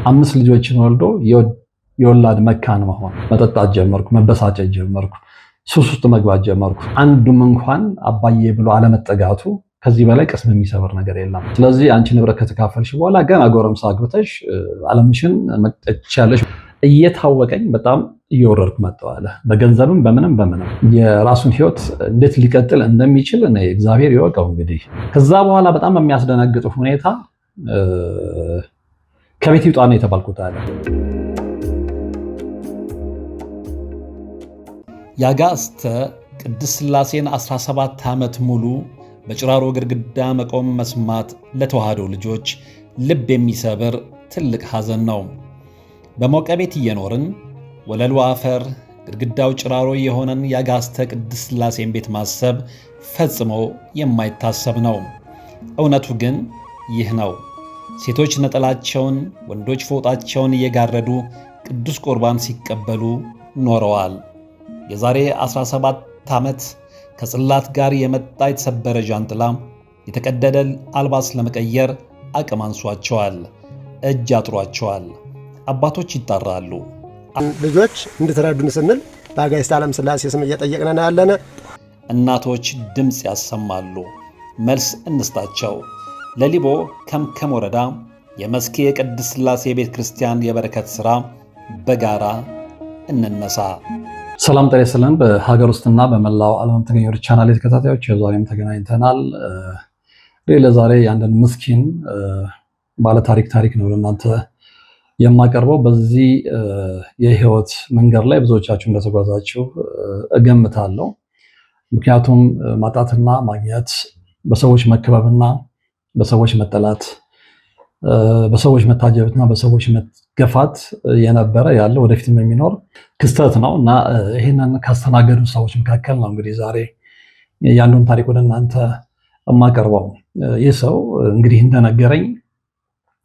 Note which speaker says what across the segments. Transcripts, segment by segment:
Speaker 1: 5 ልጆችን ወልዶ የወላድ መካን መሆን፣ መጠጣት ጀመርኩ፣ መበሳጨት ጀመርኩ፣ ሱስ ውስጥ መግባት ጀመርኩ። አንዱም እንኳን አባዬ ብሎ አለመጠጋቱ ከዚህ በላይ ቅስም የሚሰብር ነገር የለም። ስለዚህ አንቺ ንብረት ከተካፈልሽ በኋላ ገና ጎረምሳ አግብተሽ ዓለምሽን መጥቻለሽ እየታወቀኝ በጣም እየወረድኩ መጣዋለ። በገንዘብም በምንም የራሱን ህይወት እንዴት ሊቀጥል እንደሚችል እግዚአብሔር ይወቀው። እንግዲህ ከዛ በኋላ በጣም በሚያስደነግጥ ሁኔታ ከቤት ይውጣ ነው የተባልኩት አለ።
Speaker 2: ያጋስተ ቅድስት ሥላሴን 17 ዓመት ሙሉ በጭራሮ ግድግዳ መቆም መስማት ለተዋህዶ ልጆች ልብ የሚሰብር ትልቅ ሐዘን ነው። በሞቀ ቤት እየኖርን ወለሉ አፈር ግድግዳው ጭራሮ የሆነን ያጋስተ ቅድስት ሥላሴን ቤት ማሰብ ፈጽሞ የማይታሰብ ነው። እውነቱ ግን ይህ ነው። ሴቶች ነጠላቸውን፣ ወንዶች ፎጣቸውን እየጋረዱ ቅዱስ ቁርባን ሲቀበሉ ኖረዋል። የዛሬ 17 ዓመት ከጽላት ጋር የመጣ የተሰበረ ዣንጥላ የተቀደደ አልባስ ለመቀየር አቅም አንሷቸዋል፣ እጅ አጥሯቸዋል። አባቶች ይጣራሉ።
Speaker 3: ልጆች እንድትረዱን ስንል በአጋዕዝተ ዓለም ሥላሴ ስም እየጠየቅን ያለነ።
Speaker 2: እናቶች ድምፅ ያሰማሉ። መልስ እንስጣቸው። ለሊቦ ከምከም ወረዳ የመስኬ የቅድስት ሥላሴ ቤተ ክርስቲያን የበረከት ሥራ በጋራ እንነሳ።
Speaker 1: ሰላም ጤና ይስጥልን። በሀገር ውስጥና በመላው ዓለም ተገኙ ቻናል ተከታታዮች ዛሬም ተገናኝተናል። ለዛሬ የአንድን ምስኪን ባለ ታሪክ ነው ለእናንተ የማቀርበው። በዚህ የህይወት መንገድ ላይ ብዙዎቻችሁ እንደተጓዛችሁ እገምታለሁ። ምክንያቱም ማጣትና ማግኘት፣ በሰዎች መከበብና በሰዎች መጠላት፣ በሰዎች መታጀብና በሰዎች መገፋት የነበረ ያለ ወደፊትም የሚኖር ክስተት ነው እና ይህንን ካስተናገዱ ሰዎች መካከል ነው እንግዲህ ዛሬ ያንዱን ታሪክ ወደ እናንተ የማቀርበው። ይህ ሰው እንግዲህ እንደነገረኝ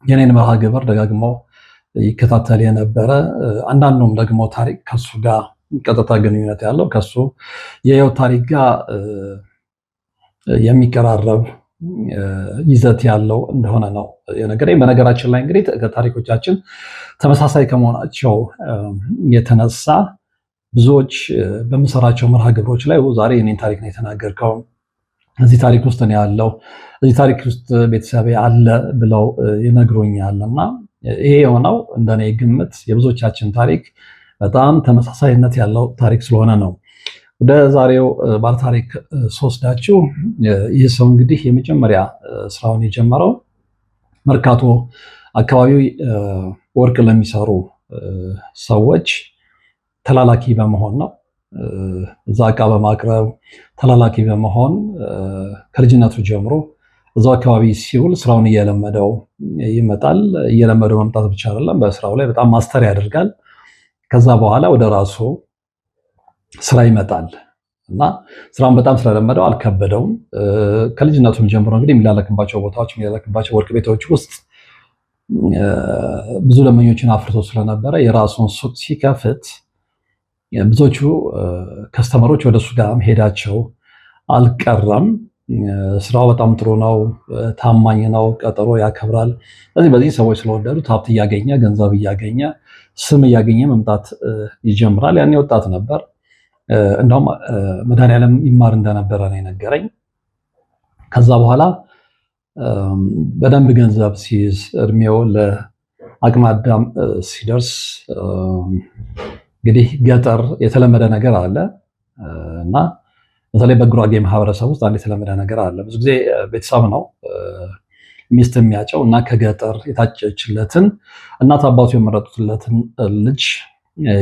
Speaker 1: የኔን መርሃ ግብር ደጋግመው ይከታተል የነበረ፣ አንዳንዱም ደግሞ ታሪክ ከሱ ጋር ቀጥታ ግንኙነት ያለው ከሱ የህይወት ታሪክ ጋር የሚቀራረብ ይዘት ያለው እንደሆነ ነው የነገረኝ። በነገራችን ላይ እንግዲህ ታሪኮቻችን ተመሳሳይ ከመሆናቸው የተነሳ ብዙዎች በምሰራቸው መርሃ ግብሮች ላይ ዛሬ የኔን ታሪክ ነው የተናገርከው፣ እዚህ ታሪክ ውስጥ ነው ያለው፣ እዚህ ታሪክ ውስጥ ቤተሰቤ አለ ብለው ይነግሩኛል። እና ይሄ የሆነው እንደኔ ግምት የብዙዎቻችን ታሪክ በጣም ተመሳሳይነት ያለው ታሪክ ስለሆነ ነው። ወደ ዛሬው ባለታሪክ ስወስዳችሁ ይህ ሰው እንግዲህ የመጀመሪያ ስራውን የጀመረው መርካቶ አካባቢ ወርቅ ለሚሰሩ ሰዎች ተላላኪ በመሆን ነው። እዛ እቃ በማቅረብ ተላላኪ በመሆን ከልጅነቱ ጀምሮ እዛው አካባቢ ሲውል ስራውን እየለመደው ይመጣል። እየለመደው መምጣት ብቻ አይደለም፣ በስራው ላይ በጣም ማስተር ያደርጋል። ከዛ በኋላ ወደ ራሱ ስራ ይመጣል እና ስራውን በጣም ስለለመደው አልከበደውም። ከልጅነቱም ጀምሮ እንግዲህ የሚላላክባቸው ቦታዎች፣ የሚላላክባቸው ወርቅ ቤቶች ውስጥ ብዙ ደንበኞችን አፍርቶ ስለነበረ የራሱን ሱቅ ሲከፍት ብዙዎቹ ከስተመሮች ወደሱ ጋር መሄዳቸው አልቀረም። ስራው በጣም ጥሩ ነው፣ ታማኝ ነው፣ ቀጠሮ ያከብራል። በዚህ ሰዎች ስለወደዱት ሀብት እያገኘ ገንዘብ እያገኘ ስም እያገኘ መምጣት ይጀምራል። ያኔ ወጣት ነበር። እንደውም መድኃኔዓለም ይማር እንደነበረ ነው የነገረኝ። ከዛ በኋላ በደንብ ገንዘብ ሲይዝ እድሜው ለአቅመ አዳም ሲደርስ እንግዲህ ገጠር የተለመደ ነገር አለ እና በተለይ በጉራጌ ማህበረሰብ ውስጥ አንድ የተለመደ ነገር አለ። ብዙ ጊዜ ቤተሰብ ነው ሚስት የሚያጨው እና ከገጠር የታጨችለትን እናት አባቱ የመረጡለትን ልጅ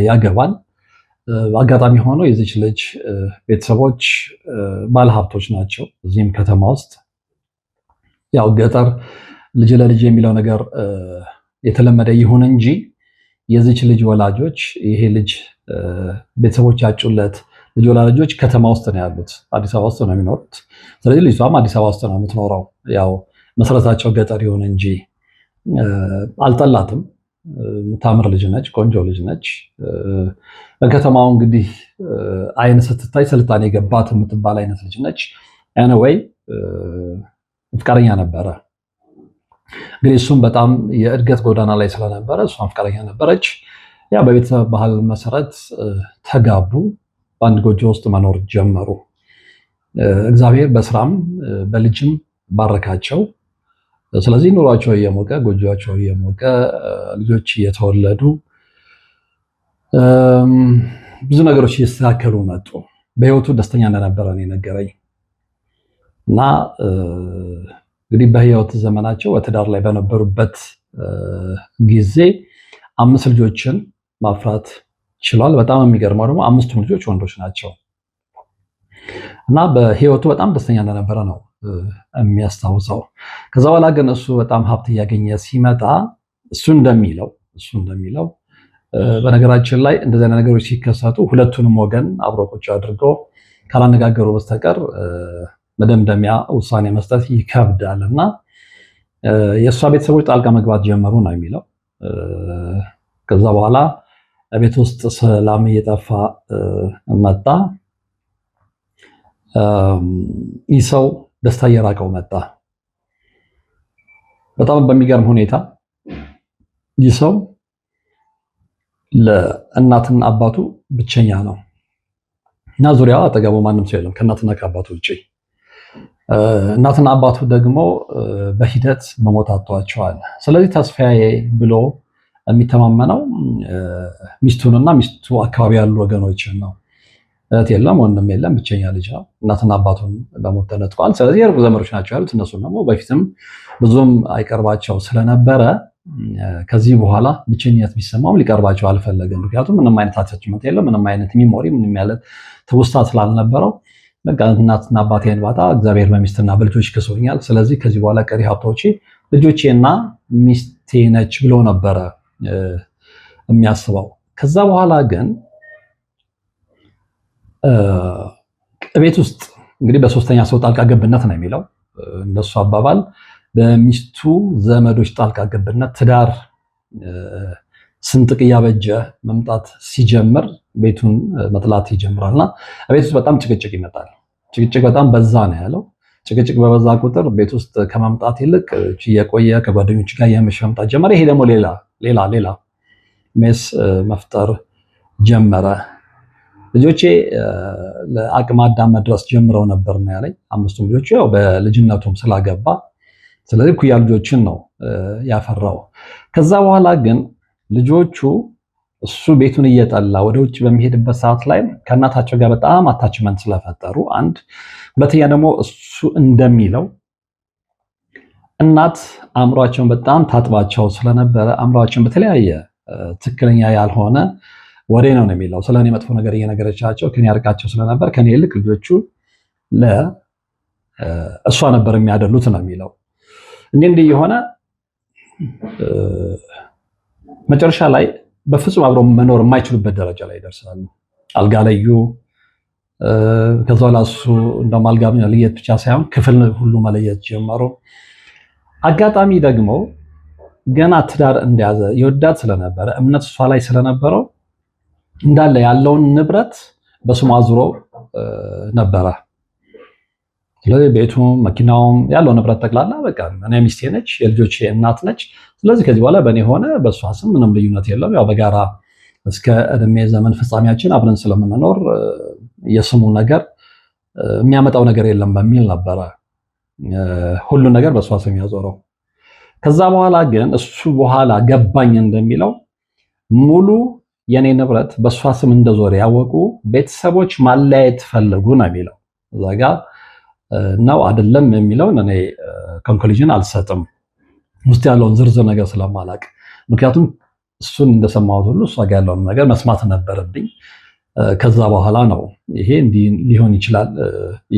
Speaker 1: ያገባል። አጋጣሚ ሆኖ የዚች ልጅ ቤተሰቦች ባለሀብቶች ናቸው። እዚህም ከተማ ውስጥ ያው ገጠር ልጅ ለልጅ የሚለው ነገር የተለመደ ይሁን እንጂ የዚች ልጅ ወላጆች ይሄ ልጅ ቤተሰቦች ያጩለት ልጅ ወላጆች ከተማ ውስጥ ነው ያሉት፣ አዲስ አበባ ውስጥ ነው የሚኖሩት። ስለዚህ ልጅቷም አዲስ አበባ ውስጥ ነው የምትኖረው። ያው መሰረታቸው ገጠር ይሁን እንጂ አልጠላትም። የምታምር ልጅ ነች፣ ቆንጆ ልጅ ነች። በከተማው እንግዲህ አይን ስትታይ ስልጣኔ የገባት የምትባል አይነት ልጅ ነች። ኤኒዌይ ፍቃደኛ ነበረ እንግዲህ እሱም በጣም የእድገት ጎዳና ላይ ስለነበረ እሷም ፍቃደኛ ነበረች። ያ በቤተሰብ ባህል መሰረት ተጋቡ፣ በአንድ ጎጆ ውስጥ መኖር ጀመሩ። እግዚአብሔር በስራም በልጅም ባረካቸው። ስለዚህ ኑሯቸው እየሞቀ ጎጆቸው እየሞቀ ልጆች እየተወለዱ ብዙ ነገሮች እየተስተካከሉ መጡ። በህይወቱ ደስተኛ እንደነበረ ነው የነገረኝ እና እንግዲህ በህይወት ዘመናቸው በትዳር ላይ በነበሩበት ጊዜ 5 ልጆችን ማፍራት ችሏል። በጣም የሚገርመው ደግሞ 5ቱም ልጆች ወንዶች ናቸው እና በህይወቱ በጣም ደስተኛ እንደነበረ ነው የሚያስታውሰው። ከዛ በኋላ ግን እሱ በጣም ሀብት እያገኘ ሲመጣ እሱ እንደሚለው በነገራችን ላይ እንደዚህ አይነት ነገሮች ሲከሰቱ ሁለቱንም ወገን አብሮ ቁጭ አድርገው ካላነጋገሩ በስተቀር መደምደሚያ ውሳኔ መስጠት ይከብዳል እና የእሷ ቤተሰቦች ጣልቃ መግባት ጀመሩ ነው የሚለው። ከዛ በኋላ ቤት ውስጥ ሰላም እየጠፋ መጣ። ይህ ሰው ደስታ እየራቀው መጣ። በጣም በሚገርም ሁኔታ ይህ ሰው ለእናትና አባቱ ብቸኛ ነው እና ዙሪያው አጠገቡ ማንም ሰው የለም ከእናትና ከአባቱ ውጭ። እናትና አባቱ ደግሞ በሂደት መሞት አጥተዋቸዋል። ስለዚህ ተስፋዬ ብሎ የሚተማመነው ሚስቱንና ሚስቱ አካባቢ ያሉ ወገኖችን ነው። እህት የለም፣ ወንድም የለም፣ ብቸኛ ልጅ ነው። እናትና አባቱን በሞት ተነጥቀዋል። ስለዚህ የሩቅ ዘመዶች ናቸው ያሉት። እነሱን ደግሞ በፊትም ብዙም አይቀርባቸው ስለነበረ ከዚህ በኋላ ብቸኝነት ቢሰማውም ሊቀርባቸው አልፈለገም። ምክንያቱም ምንም አይነት አታችመንት የለም፣ ምንም አይነት ሚሞሪ፣ ምንም ያለ ትውስታ ስላልነበረው በቃ እናትና አባቴን ባጣ እግዚአብሔር በሚስትና በልጆች ክሶኛል። ስለዚህ ከዚህ በኋላ ቀሪ ሀብቶቼ ልጆቼና ሚስቴ ነች ብሎ ነበረ የሚያስበው። ከዛ በኋላ ግን ቤት ውስጥ እንግዲህ በሶስተኛ ሰው ጣልቃ ገብነት ነው የሚለው እንደሱ አባባል፣ በሚስቱ ዘመዶች ጣልቃ ገብነት ትዳር ስንጥቅ እያበጀ መምጣት ሲጀምር ቤቱን መጥላት ይጀምራልና ቤት ውስጥ በጣም ጭቅጭቅ ይመጣል። ጭቅጭቅ በጣም በዛ ነው ያለው። ጭቅጭቅ በበዛ ቁጥር ቤት ውስጥ ከመምጣት ይልቅ የቆየ ከጓደኞች ጋር የመሸ መምጣት ጀመረ። ይሄ ደግሞ ሌላ ሜስ መፍጠር ጀመረ። ልጆቼ ለአቅመ አዳም መድረስ ጀምረው ነበር ነው ያለኝ። 5ቱም ልጆች ያው በልጅነቱም ስላገባ ስለዚህ ኩያ ልጆችን ነው ያፈራው። ከዛ በኋላ ግን ልጆቹ እሱ ቤቱን እየጠላ ወደ ውጭ በሚሄድበት ሰዓት ላይ ከእናታቸው ጋር በጣም አታችመንት ስለፈጠሩ አንድ፣ ሁለተኛ ደግሞ እሱ እንደሚለው እናት አእምሯቸውን በጣም ታጥባቸው ስለነበረ አእምሯቸውን በተለያየ ትክክለኛ ያልሆነ ወሬ ነው የሚለው ስለኔ መጥፎ ነገር እየነገረቻቸው ከኔ ያርቃቸው ስለነበር ከኔ ይልቅ ልጆቹ ለእሷ ነበር የሚያደሉት ነው የሚለው። እንዲህ የሆነ መጨረሻ ላይ በፍጹም አብረው መኖር የማይችሉበት ደረጃ ላይ ይደርሳሉ። አልጋ ለዩ። ከዛ በኋላ እሱ እንደውም አልጋ መለየት ብቻ ሳይሆን ክፍል ሁሉ መለየት ጀመሩ። አጋጣሚ ደግሞ ገና ትዳር እንደያዘ ይወዳት ስለነበረ እምነት እሷ ላይ ስለነበረው እንዳለ ያለውን ንብረት በስሙ አዙሮ ነበረ። ስለዚህ ቤቱ፣ መኪናውም ያለው ንብረት ጠቅላላ በቃ እኔ ሚስቴ ነች፣ የልጆቼ እናት ነች። ስለዚህ ከዚህ በኋላ በእኔ ሆነ በእሷ ስም ምንም ልዩነት የለም። ያው በጋራ እስከ እድሜ ዘመን ፍጻሜያችን አብረን ስለምንኖር የስሙ ነገር የሚያመጣው ነገር የለም በሚል ነበረ ሁሉን ነገር በእሷ ስም ያዞረው። ከዛ በኋላ ግን እሱ በኋላ ገባኝ እንደሚለው ሙሉ የኔ ንብረት በእሷ ስም እንደዞረ ያወቁ ቤተሰቦች ማለያየት ፈለጉ ነው የሚለው። እዛ ጋ ነው አይደለም የሚለውን እኔ ኮንክሉዥን አልሰጥም ውስጥ ያለውን ዝርዝር ነገር ስለማላቅ። ምክንያቱም እሱን እንደሰማሁት ሁሉ እሷ ጋር ያለውን ነገር መስማት ነበረብኝ። ከዛ በኋላ ነው ይሄ እንዲህ ሊሆን ይችላል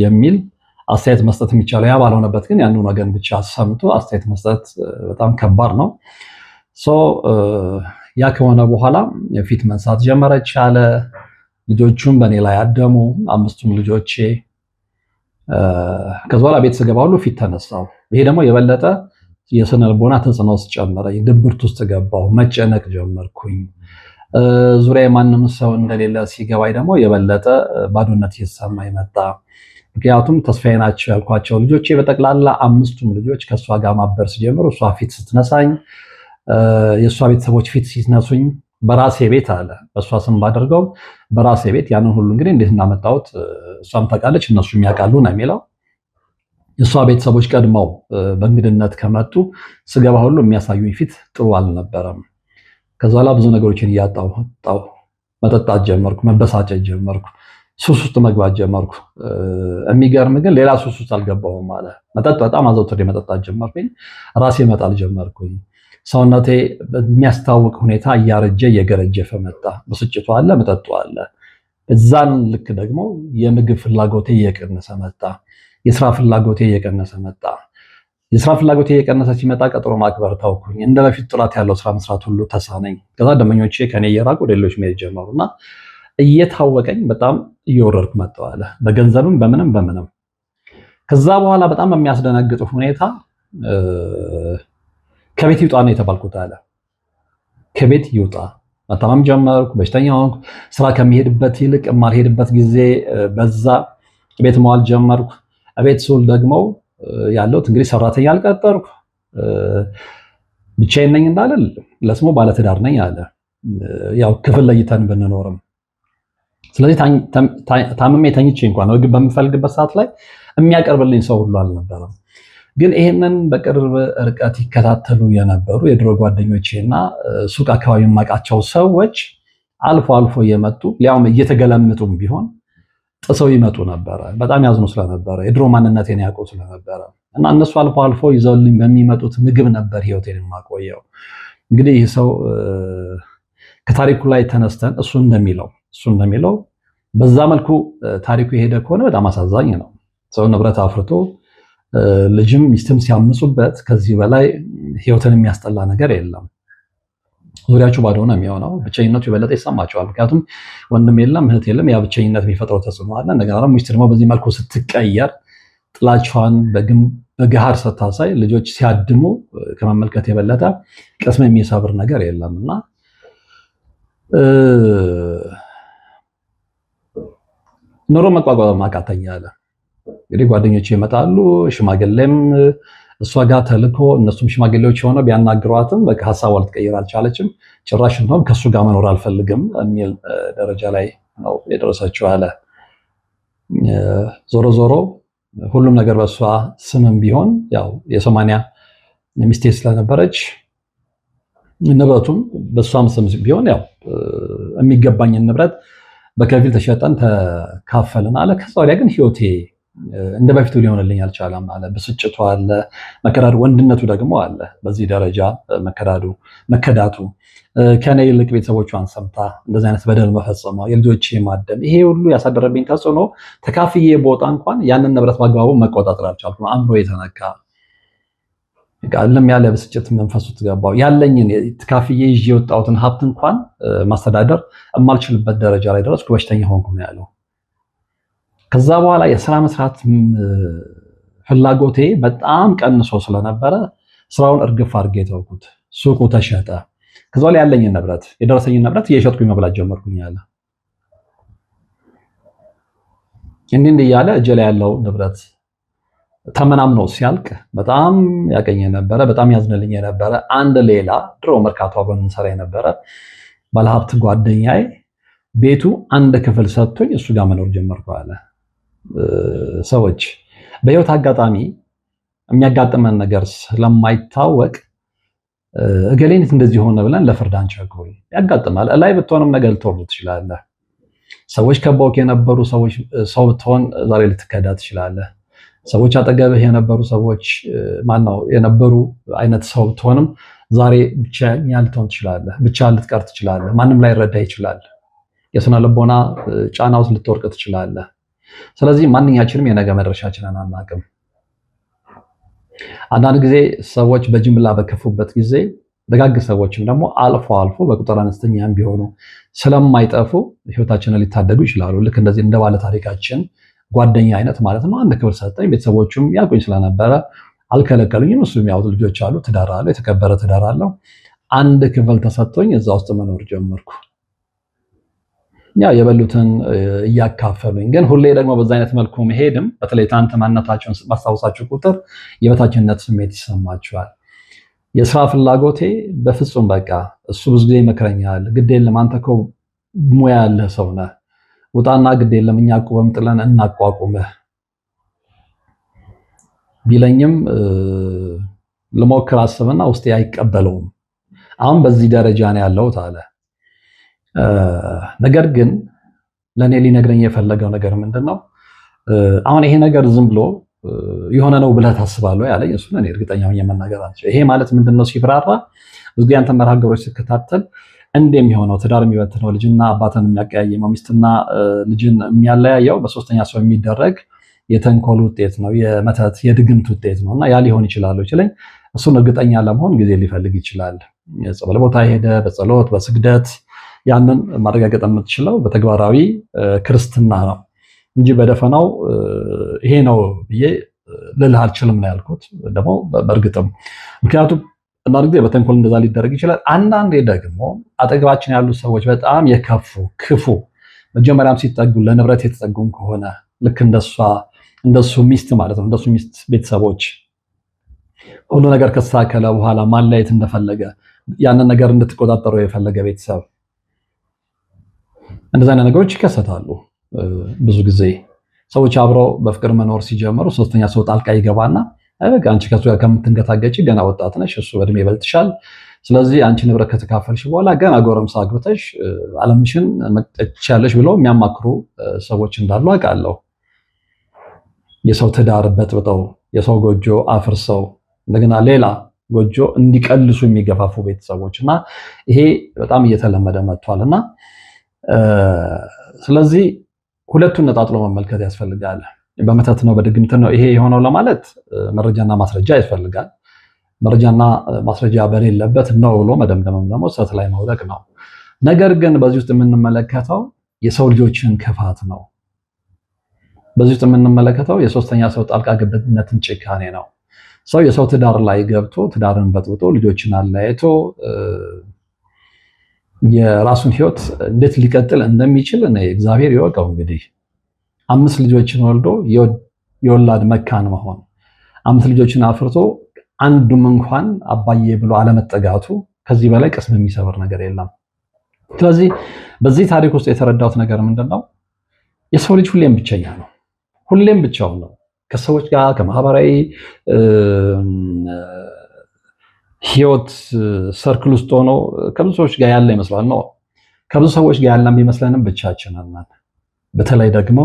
Speaker 1: የሚል አስተያየት መስጠት የሚቻለው። ያ ባልሆነበት ግን ያንን ወገን ብቻ ሰምቶ አስተያየት መስጠት በጣም ከባድ ነው። ያ ከሆነ በኋላ የፊት መንሳት ጀመረች አለ። ልጆቹም በእኔ ላይ አደሙ፣ 5ቱም ልጆቼ። ከዛ በኋላ ቤት ስገባ ሁሉ ፊት ተነሳው። ይሄ ደግሞ የበለጠ የስነ ልቦና ተጽዕኖ ውስጥ ጨመረኝ። ድብርት ውስጥ ገባው፣ መጨነቅ ጀመርኩኝ። ዙሪያ ማንም ሰው እንደሌለ ሲገባኝ ደግሞ የበለጠ ባዶነት እየተሰማኝ መጣ። ምክንያቱም ተስፋዬ ናቸው ያልኳቸው ልጆቼ በጠቅላላ 5ቱም ልጆች ከእሷ ጋር ማበር ሲጀምሩ እሷ ፊት ስትነሳኝ፣ የእሷ ቤተሰቦች ፊት ሲነሱኝ በራሴ ቤት አለ በእሷ ስም ባደርገው በራሴ ቤት ያንን ሁሉ እንግዲህ እንዴት እንዳመጣሁት እሷም ታውቃለች እነሱም ያውቃሉ ነው የሚለው። የእሷ ቤተሰቦች ቀድመው በእንግድነት ከመጡ ስገባ ሁሉ የሚያሳዩኝ ፊት ጥሩ አልነበረም። ከዛ በኋላ ብዙ ነገሮችን እያጣሁ መጠጣት ጀመርኩ፣ መበሳጨት ጀመርኩ፣ ሱስ ውስጥ መግባት ጀመርኩ። የሚገርም ግን ሌላ ሱስ ውስጥ አልገባሁም አለ። መጠጥ በጣም አዘውትሬ መጠጣት ጀመርኩኝ። ራሴ መጣል ጀመርኩኝ። ሰውነቴ በሚያስታውቅ ሁኔታ እያረጀ እየገረጀፈ መጣ። ብስጭቱ አለ፣ መጠጡ አለ። እዛን ልክ ደግሞ የምግብ ፍላጎቴ እየቀነሰ መጣ። የስራ ፍላጎቴ እየቀነሰ መጣ። የስራ ፍላጎቴ እየቀነሰ ሲመጣ ቀጥሮ ማክበር ታውኩኝ። እንደ በፊት ጥራት ያለው ስራ መስራት ሁሉ ተሳነኝ። ከዛ ደመኞቼ ከኔ እየራቁ ወደ ሌሎች መሄድ ጀመሩና እየታወቀኝ በጣም እየወረድኩ መጣሁ አለ። በገንዘብም በምንም። ከዛ በኋላ በጣም በሚያስደነግጥ ሁኔታ ከቤት ይውጣ ነው የተባልኩት አለ። ከቤት ይውጣ። መታመም ጀመርኩ፣ በሽተኛ ሆንኩ። ስራ ከሚሄድበት ይልቅ የማልሄድበት ጊዜ በዛ። ቤት መዋል ጀመርኩ። ቤት ስውል ደግሞ ያለሁት እንግዲህ ሰራተኛ አልቀጠርኩ፣ ብቻዬን ነኝ እንዳልል ለስሙ ባለትዳር ነኝ አለ። ያው ክፍል ለይተን ብንኖርም ስለዚህ ታምሜ ተኝቼ እንኳን ምግብ በምፈልግበት ሰዓት ላይ የሚያቀርብልኝ ሰው ሁሉ አልነበረም። ግን ይሄንን በቅርብ ርቀት ይከታተሉ የነበሩ የድሮ ጓደኞቼና ሱቅ አካባቢ የማውቃቸው ሰዎች አልፎ አልፎ እየመጡ ሊያውም እየተገለምጡም ቢሆን ጥሰው ይመጡ ነበረ። በጣም ያዝኑ ስለነበረ የድሮ ማንነቴን ያውቁ ስለነበረ እና እነሱ አልፎ አልፎ ይዘውልኝ በሚመጡት ምግብ ነበር ህይወቴን የማቆየው። እንግዲህ ይህ ሰው ከታሪኩ ላይ ተነስተን እሱ እንደሚለው በዛ መልኩ ታሪኩ የሄደ ከሆነ በጣም አሳዛኝ ነው። ሰው ንብረት አፍርቶ ልጅም ሚስትም ሲያምፁበት ከዚህ በላይ ህይወትን የሚያስጠላ ነገር የለም። ዙሪያችሁ ባዶ ነው የሚሆነው። ብቸኝነቱ የበለጠ ይሰማቸዋል። ምክንያቱም ወንድም የለም እህት የለም። ያ ብቸኝነት የሚፈጥረው ተጽዕኖ አለ። እንደገና ደግሞ ሚስት ደግሞ በዚህ መልኩ ስትቀየር ጥላቻዋን በገሃድ ስታሳይ ልጆች ሲያድሙ ከመመልከት የበለጠ ቅስም የሚሰብር ነገር የለም እና ኑሮ መቋቋም አቃተኝ አለ። እንግዲህ ጓደኞቼ ይመጣሉ፣ ሽማግሌም እሷ ጋር ተልኮ እነሱም ሽማግሌዎች ሆነው ቢያናግሯትም በቃ ሀሳቧ ልትቀይር አልቻለችም። ጭራሽ እንደውም ከሱ ጋር መኖር አልፈልግም የሚል ደረጃ ላይ ነው የደረሰችው አለ። ዞሮ ዞሮ ሁሉም ነገር በእሷ ስምም ቢሆን ያው የ80 ሚስቴ ስለነበረች ንብረቱም በእሷም ስም ቢሆን ያው የሚገባኝን ንብረት በከፊል ተሸጠን ተካፈልን አለ። ከዛ ወዲያ ግን ህይወቴ እንደ በፊቱ ሊሆንልኝ አልቻለም አለ። ብስጭቱ አለ፣ መከዳዱ፣ ወንድነቱ ደግሞ አለ። በዚህ ደረጃ መከዳቱ ከኔ ይልቅ ቤተሰቦቿን ሰምታ እንደዚህ አይነት በደል መፈጸሟ፣ የልጆቼ ማደም፣ ይሄ ሁሉ ያሳደረብኝ ተጽዕኖ ተካፍዬ ቦታ እንኳን ያንን ንብረት በአግባቡ መቆጣጠር አልቻልኩም። አእምሮ የተነካ ቃልም ያለ ብስጭት መንፈሱ ተገባው። ያለኝን ተካፍዬ ይዤ የወጣሁትን ሀብት እንኳን ማስተዳደር የማልችልበት ደረጃ ላይ ደረስኩ። በሽተኛ ሆንኩ ነው ያለው። ከዛ በኋላ የስራ መስራት ፍላጎቴ በጣም ቀንሶ ስለነበረ ስራውን እርግፍ አድርጌ ተውኩት። ሱቁ ተሸጠ። ከዛ ላይ ያለኝን ንብረት የደረሰኝን ንብረት እየሸጥኩኝ መብላት ጀመርኩኝ አለ። እንዲህ እያለ እጄ ላይ ያለው ንብረት ተመናምኖ ሲያልቅ በጣም ያቀኝ የነበረ በጣም ያዝንልኝ የነበረ አንድ ሌላ ድሮ መርካቶ አብረን እንሰራ የነበረ ባለሀብት ጓደኛዬ ቤቱ አንድ ክፍል ሰጥቶኝ እሱ ጋር መኖር ጀመርኩ አለ። ሰዎች በህይወት አጋጣሚ የሚያጋጥመን ነገር ስለማይታወቅ እገሌኒት እንደዚህ ሆነ ብለን ለፍርድ አንቸኩል። ያጋጥማል። ላይ ብትሆንም ነገር ልትወርድ ትችላለህ። ሰዎች ከበውክ የነበሩ ሰዎች ሰው ብትሆን ዛሬ ልትከዳ ትችላለህ። ሰዎች አጠገብህ የነበሩ ሰዎች የነበሩ አይነት ሰው ብትሆንም ዛሬ ብቻኛ ልትሆን ትችላለህ። ብቻ ልትቀር ትችላለህ። ማንም ላይ ረዳ ይችላል። የስነ ልቦና ጫና ውስጥ ልትወርቅ ትችላለህ። ስለዚህ ማንኛችንም የነገ መድረሻችንን አናውቅም። አንዳንድ ጊዜ ሰዎች በጅምላ በከፉበት ጊዜ ደጋግ ሰዎችም ደግሞ አልፎ አልፎ በቁጥር አነስተኛም ቢሆኑ ስለማይጠፉ ህይወታችንን ሊታደጉ ይችላሉ። ልክ እንደዚህ እንደ ባለ ታሪካችን ጓደኛ አይነት ማለት ነው። አንድ ክፍል ሰጠኝ። ቤተሰቦቹም ያውቁኝ ስለነበረ አልከለከሉኝም። እሱም ያው ልጆች አሉ፣ ትዳር አለው፣ የተከበረ ትዳር አለው። አንድ ክፍል ተሰጥቶኝ እዛ ውስጥ መኖር ጀመርኩ። የበሉትን እያካፈሉኝ፣ ግን ሁሌ ደግሞ በዛ አይነት መልኩ መሄድም በተለይ ትናንት ማንነታቸውን ባስታውሳችሁ ቁጥር የበታችነት ስሜት ይሰማችኋል። የስራ ፍላጎቴ በፍጹም በቃ እሱ ብዙ ጊዜ ይመክረኛል። ግድ የለም አንተ እኮ ሙያ ያለህ ሰው ነህ፣ ውጣና ግድ የለም እኛ ቁበም ጥለን እናቋቁምህ ቢለኝም ልሞክር አስብና ውስጤ አይቀበለውም። አሁን በዚህ ደረጃ ነው ያለሁት አለ። ነገር ግን ለእኔ ሊነግረኝ የፈለገው ነገር ምንድን ነው? አሁን ይሄ ነገር ዝም ብሎ የሆነ ነው ብለህ ታስባለህ ያለኝ እሱ እኔ እርግጠኛ ሆኜ መናገር አልችልም። ይሄ ማለት ምንድን ነው ሲብራራ ብዙ ጊዜ አንተ መርሃ ግብሮች ስትከታተል እንደሚሆነው ትዳር የሚበትነው ልጅና አባትን የሚያቀያየመው ሚስትና ልጅን የሚያለያየው በሶስተኛ ሰው የሚደረግ የተንኮል ውጤት ነው፣ የመተት የድግምት ውጤት ነው እና ያ ሊሆን ይችላል ይችላል። እሱን እርግጠኛ ለመሆን ጊዜ ሊፈልግ ይችላል። የጸበል ቦታ ሄደ በጸሎት በስግደት ያንን ማረጋገጥ የምትችለው በተግባራዊ ክርስትና ነው እንጂ በደፈናው ይሄ ነው ብዬ ልልህ አልችልም ነው ያልኩት። ደግሞ በእርግጥም ምክንያቱም አንዳንድ ጊዜ በተንኮል እንደዛ ሊደረግ ይችላል። አንዳንዴ ደግሞ አጠገባችን ያሉ ሰዎች በጣም የከፉ ክፉ መጀመሪያም ሲጠጉ ለንብረት የተጠጉም ከሆነ ልክ እንደሱ ሚስት ማለት ነው እንደሱ ሚስት ቤተሰቦች ሁሉ ነገር ከሳከለ በኋላ ማለየት እንደፈለገ ያንን ነገር እንድትቆጣጠሩ የፈለገ ቤተሰብ እንደዛ አይነት ነገሮች ይከሰታሉ። ብዙ ጊዜ ሰዎች አብረው በፍቅር መኖር ሲጀምሩ ሶስተኛ ሰው ጣልቃ ይገባና በቃ አንቺ ከሱ ጋር ከምትንገታገጪ ገና ወጣት ነሽ፣ እሱ በእድሜ ይበልጥሻል። ስለዚህ አንቺ ንብረት ከተካፈልሽ በኋላ ገና ጎረምሳ አግብተሽ ዓለምሽን መቅጠቻለሽ ብለው የሚያማክሩ ሰዎች እንዳሉ አውቃለሁ። የሰው ትዳር በጥብጠው የሰው ጎጆ አፍርሰው እንደገና ሌላ ጎጆ እንዲቀልሱ የሚገፋፉ ቤተሰቦች እና ይሄ በጣም እየተለመደ መጥቷልና ስለዚህ ሁለቱን ነጣጥሎ መመልከት ያስፈልጋል። በመተት ነው በድግምት ነው ይሄ የሆነው ለማለት መረጃና ማስረጃ ያስፈልጋል። መረጃና ማስረጃ በሌለበት ነው ብሎ መደምደምም ደግሞ ስህተት ላይ መውደቅ ነው። ነገር ግን በዚህ ውስጥ የምንመለከተው የሰው ልጆችን ክፋት ነው። በዚህ ውስጥ የምንመለከተው የሶስተኛ ሰው ጣልቃ ገብነትን ጭካኔ ነው። ሰው የሰው ትዳር ላይ ገብቶ ትዳርን በጥብጦ ልጆችን አለያይቶ የራሱን ሕይወት እንዴት ሊቀጥል እንደሚችል እግዚአብሔር ይወቀው። እንግዲህ 5 ልጆችን ወልዶ የወላድ መካን መሆን 5 ልጆችን አፍርቶ አንዱም እንኳን አባዬ ብሎ አለመጠጋቱ ከዚህ በላይ ቅስም የሚሰብር ነገር የለም። ስለዚህ በዚህ ታሪክ ውስጥ የተረዳሁት ነገር ምንድነው? የሰው ልጅ ሁሌም ብቸኛ ነው። ሁሌም ብቻውን ነው። ከሰዎች ጋር ከማህበራዊ ህይወት ሰርክል ውስጥ ሆኖ ከብዙ ሰዎች ጋር ያለ ይመስላል ነው። ከብዙ ሰዎች ጋር ያለን ቢመስለንም ብቻችንን ነን። በተለይ ደግሞ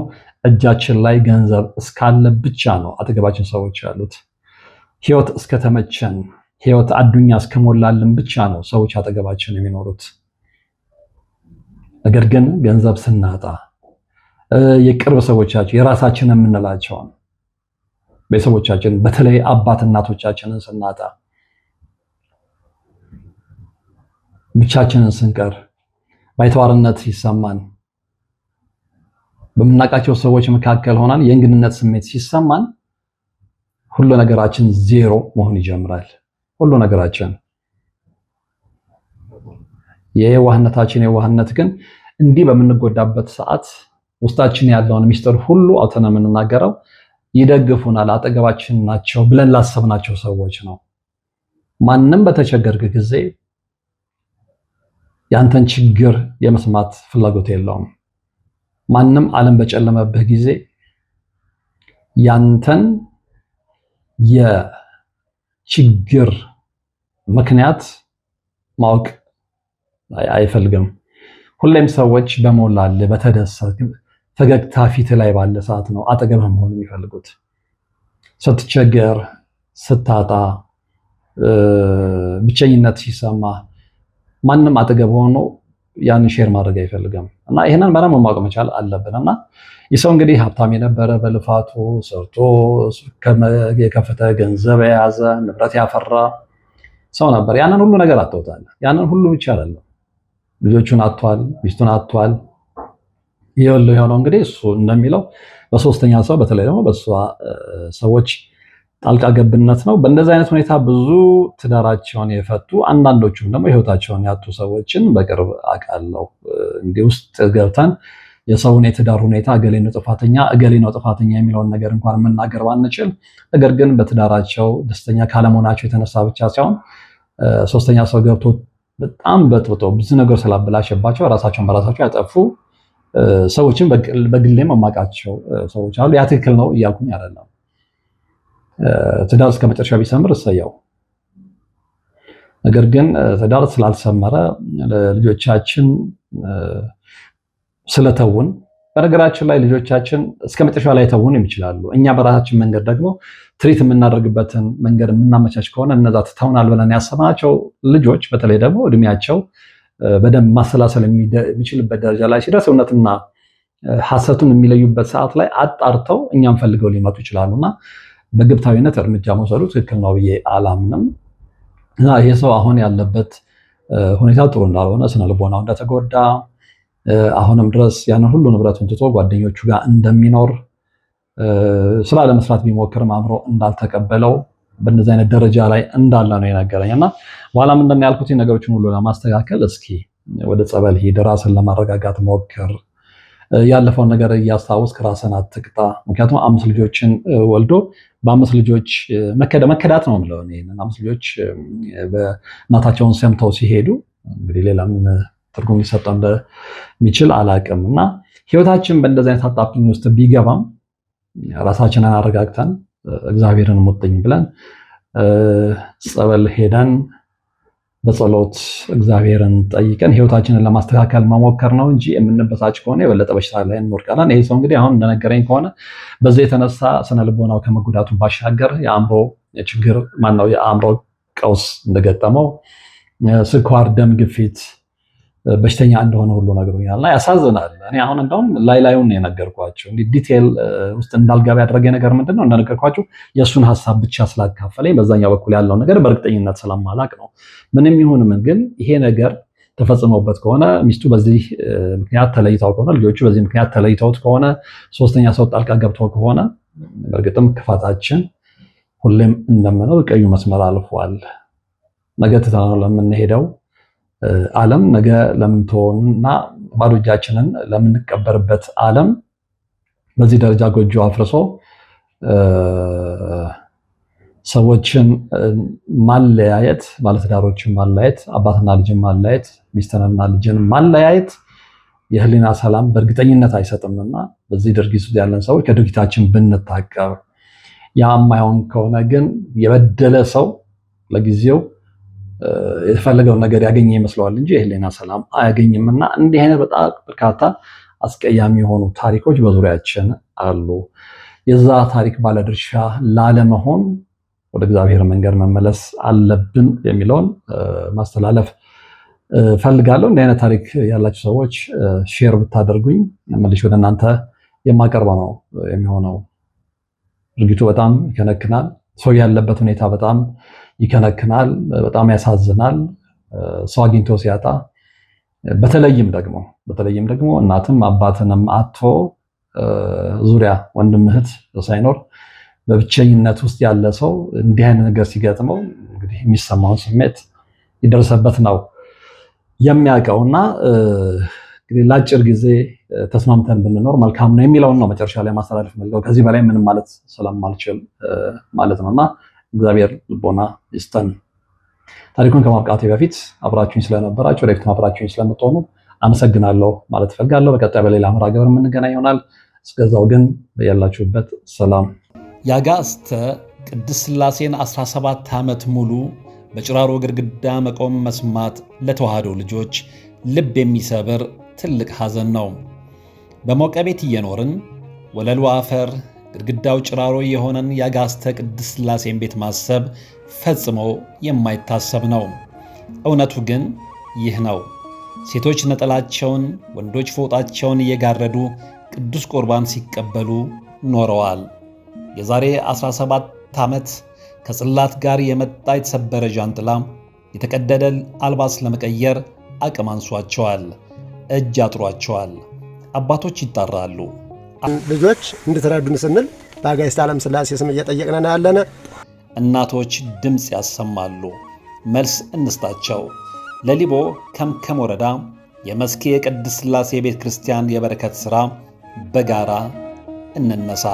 Speaker 1: እጃችን ላይ ገንዘብ እስካለ ብቻ ነው አጠገባችን ሰዎች ያሉት። ህይወት እስከተመቸን ህይወት አዱኛ እስከሞላልን ብቻ ነው ሰዎች አጠገባችን የሚኖሩት። ነገር ግን ገንዘብ ስናጣ የቅርብ ሰዎቻችን የራሳችን የምንላቸውን ቤተሰቦቻችን በተለይ አባት እናቶቻችንን ስናጣ ብቻችንን ስንቀር ባይተዋርነት ሲሰማን በምናውቃቸው ሰዎች መካከል ሆናን የእንግድነት ስሜት ሲሰማን ሁሉ ነገራችን ዜሮ መሆን ይጀምራል። ሁሉ ነገራችን የዋህነት ግን እንዲህ በምንጎዳበት ሰዓት ውስጣችን ያለውን ሚስጥር ሁሉ አውጥተን የምንናገረው ይደግፉናል፣ አጠገባችን ናቸው ብለን ላሰብናቸው ሰዎች ነው። ማንም በተቸገርክ ጊዜ ያንተን ችግር የመስማት ፍላጎት የለውም። ማንም ዓለም በጨለመብህ ጊዜ ያንተን የችግር ምክንያት ማወቅ አይፈልግም። ሁሌም ሰዎች በሞላል በተደሰት ፈገግታ ፊት ላይ ባለ ሰዓት ነው አጠገብህ መሆን የሚፈልጉት። ስትቸገር፣ ስታጣ፣ ብቸኝነት ሲሰማ ማንም አጠገብ ሆኖ ያንን ሼር ማድረግ አይፈልግም እና ይሄንን በደንብ ማወቅ መቻል አለብን። እና የሰው እንግዲህ ሀብታም የነበረ በልፋቱ ሰርቶ የከፈተ ገንዘብ የያዘ ንብረት ያፈራ ሰው ነበር። ያንን ሁሉ ነገር አጥቶታል። ያንን ሁሉ ብቻ አይደለም፣ ልጆቹን አጥቷል፣ ሚስቱን አጥቷል። የሆነው እንግዲህ እሱ እንደሚለው በሶስተኛ ሰው በተለይ ደግሞ በሷ ሰዎች ጣልቃ ገብነት ነው። በእንደዚህ አይነት ሁኔታ ብዙ ትዳራቸውን የፈቱ አንዳንዶቹም ደግሞ ህይወታቸውን ያጡ ሰዎችን በቅርብ አውቃለሁ። እንዲህ ውስጥ ገብተን የሰውን የትዳር ሁኔታ እገሌ ነው ጥፋተኛ የሚለውን ነገር እንኳን መናገር ባንችል፣ ነገር ግን በትዳራቸው ደስተኛ ካለመሆናቸው የተነሳ ብቻ ሳይሆን ሶስተኛ ሰው ገብቶ በጣም በጥብጦ ብዙ ነገር ስላበላሸባቸው ራሳቸውን በራሳቸው ያጠፉ ሰዎችን በግሌም የማውቃቸው ሰዎች አሉ። ያ ትክክል ነው እያልኩኝ አይደለም። ትዳር እስከ መጨረሻ ቢሰምር እሰየው። ነገር ግን ትዳር ስላልሰመረ ልጆቻችን ስለተውን፣ በነገራችን ላይ ልጆቻችን እስከ መጨረሻ ላይ ተውን ይችላሉ። እኛ በራሳችን መንገድ ደግሞ ትሪት የምናደርግበትን መንገድ የምናመቻች ከሆነ እነዛ ትተውናል ብለን ያሰብናቸው ልጆች በተለይ ደግሞ እድሜያቸው በደንብ ማሰላሰል የሚችልበት ደረጃ ላይ ሲደርስ እውነትና ሐሰቱን የሚለዩበት ሰዓት ላይ አጣርተው እኛም ፈልገው ሊመጡ ይችላሉና በግብታዊነት እርምጃ መውሰዱ ትክክል ነው ብዬ አላምንም። እና ይሄ ሰው አሁን ያለበት ሁኔታ ጥሩ እንዳልሆነ፣ ስነ ልቦናው እንደተጎዳ፣ አሁንም ድረስ ያንን ሁሉ ንብረቱን ትቶ ጓደኞቹ ጋር እንደሚኖር፣ ስራ ለመስራት ቢሞክርም አእምሮ እንዳልተቀበለው፣ በእነዚህ አይነት ደረጃ ላይ እንዳለ ነው የነገረኝ። እና በኋላም እንደሚያልኩት ነገሮችን ሁሉ ለማስተካከል እስኪ ወደ ጸበል ሂድ፣ ራስን ለማረጋጋት ሞክር፣ ያለፈውን ነገር እያስታወስክ ራስን አትቅጣ። ምክንያቱም 5 ልጆችን ወልዶ በ5 ልጆች መከዳት ነው የምለው። ይሄንን 5 ልጆች በእናታቸውን ሰምተው ሲሄዱ እንግዲህ ሌላም ትርጉም ሊሰጠው እንደሚችል አላቅም። እና ህይወታችን በእንደዚህ አይነት አጣብቂኝ ውስጥ ቢገባም ራሳችንን አረጋግተን እግዚአብሔርን ሙጥኝ ብለን ጸበል ሄደን በጸሎት እግዚአብሔርን ጠይቀን ህይወታችንን ለማስተካከል መሞከር ነው እንጂ የምንበሳጭ ከሆነ የበለጠ በሽታ ላይ እንወድቃለን። ይሄ ሰው እንግዲህ አሁን እንደነገረኝ ከሆነ በዚህ የተነሳ ስነ ልቦናው ከመጎዳቱ ባሻገር የአእምሮ ቀውስ እንደገጠመው፣ ስኳር፣ ደም ግፊት በሽተኛ እንደሆነ ሁሉ ነግሮኛል። እና ያሳዝናል። እኔ አሁን እንደውም ላዩን የነገርኳቸው እንዲህ ዲቴል ውስጥ እንዳልገባ ያደረገ ነገር ምንድነው እንደነገርኳቸው የእሱን ሀሳብ ብቻ ስላካፈለኝ በዛኛው በኩል ያለው ነገር በእርግጠኝነት ስለማላቅ ነው። ምንም ይሁን ምን ግን ይሄ ነገር ተፈጽሞበት ከሆነ፣ ሚስቱ በዚህ ምክንያት ተለይተው ከሆነ፣ ልጆቹ በዚህ ምክንያት ተለይተውት ከሆነ፣ ሶስተኛ ሰው ጣልቃ ገብተው ከሆነ በእርግጥም ክፋታችን ሁሌም እንደምነው ቀዩ መስመር አልፏል። ነገ ትተነው ለምንሄደው ዓለም ነገ ለምንተውና ባዶ እጃችንን ለምንቀበርበት ዓለም በዚህ ደረጃ ጎጆ አፍርሶ ሰዎችን ማለያየት፣ ባለትዳሮችን ማለያየት፣ አባትና ልጅን ማለያየት፣ ሚስትንና ልጅን ማለያየት የህሊና ሰላም በእርግጠኝነት አይሰጥምና በዚህ ድርጊት ውስጥ ያለን ሰዎች ከድርጊታችን ብንታቀብ፣ ያ የማይሆን ከሆነ ግን የበደለ ሰው ለጊዜው የተፈለገውን ነገር ያገኘ ይመስለዋል እንጂ የህሊና ሰላም አያገኝምና እንዲህ አይነት በጣም በርካታ አስቀያሚ የሆኑ ታሪኮች በዙሪያችን አሉ። የዛ ታሪክ ባለድርሻ ላለመሆን ወደ እግዚአብሔር መንገድ መመለስ አለብን የሚለውን ማስተላለፍ ፈልጋለሁ። እንዲህ አይነት ታሪክ ያላችሁ ሰዎች ሼር ብታደርጉኝ መልሼ ወደ እናንተ የማቀርበው ነው የሚሆነው። ድርጊቱ በጣም ይከነክናል። ሰው ያለበት ሁኔታ በጣም ይከነክናል፣ በጣም ያሳዝናል። ሰው አግኝቶ ሲያጣ በተለይም ደግሞ እናትም አባትንም አጥቶ ዙሪያ ወንድም እህት ሳይኖር በብቸኝነት ውስጥ ያለ ሰው እንዲህ አይነት ነገር ሲገጥመው እንግዲህ የሚሰማውን ስሜት ይደርሰበት ነው የሚያውቀውና እንግዲህ ለአጭር ጊዜ ተስማምተን ብንኖር መልካም ነው የሚለውን ነው መጨረሻ ላይ ማስተላለፍ መልገው። ከዚህ በላይ ምንም ማለት ስለማልችል ማለት ነውና እግዚአብሔር ልቦና ይስጠን። ታሪኩን ከማብቃቴ በፊት አብራችሁኝ ስለነበራችሁ ወደፊትም አብራችሁኝ ስለምትሆኑ አመሰግናለሁ ማለት እፈልጋለሁ። በቀጣይ በሌላ መርሃ ግብር የምንገናኝ ይሆናል። እስከዛው ግን ያላችሁበት ሰላም።
Speaker 2: የአጋዕዝተ ቅድስት ሥላሴን 17 ዓመት ሙሉ በጭራሮ ግድግዳ መቆም መስማት ለተዋህዶ ልጆች ልብ የሚሰብር ትልቅ ሐዘን ነው። በሞቀ ቤት እየኖርን ወለሉ አፈር ግድግዳው ጭራሮ የሆነን የአጋዕዝተ ቅድስት ሥላሴን ቤት ማሰብ ፈጽሞ የማይታሰብ ነው። እውነቱ ግን ይህ ነው። ሴቶች ነጠላቸውን፣ ወንዶች ፎጣቸውን እየጋረዱ ቅዱስ ቁርባን ሲቀበሉ ኖረዋል። የዛሬ 17 ዓመት ከጽላት ጋር የመጣ የተሰበረ ዣንጥላ፣ የተቀደደ አልባስ ለመቀየር አቅም አንሷቸዋል፣ እጅ አጥሯቸዋል። አባቶች ይጣራሉ።
Speaker 3: ልጆች እንድትረዱን ስንል በአጋዕዝተ ዓለም ሥላሴ ስም እየጠየቅን ያለነ።
Speaker 2: እናቶች ድምፅ ያሰማሉ፣ መልስ እንስጣቸው። ለሊቦ ከምከም ወረዳ የመስኬ የቅድስት ሥላሴ ቤተ ክርስቲያን የበረከት ሥራ በጋራ እንነሳ።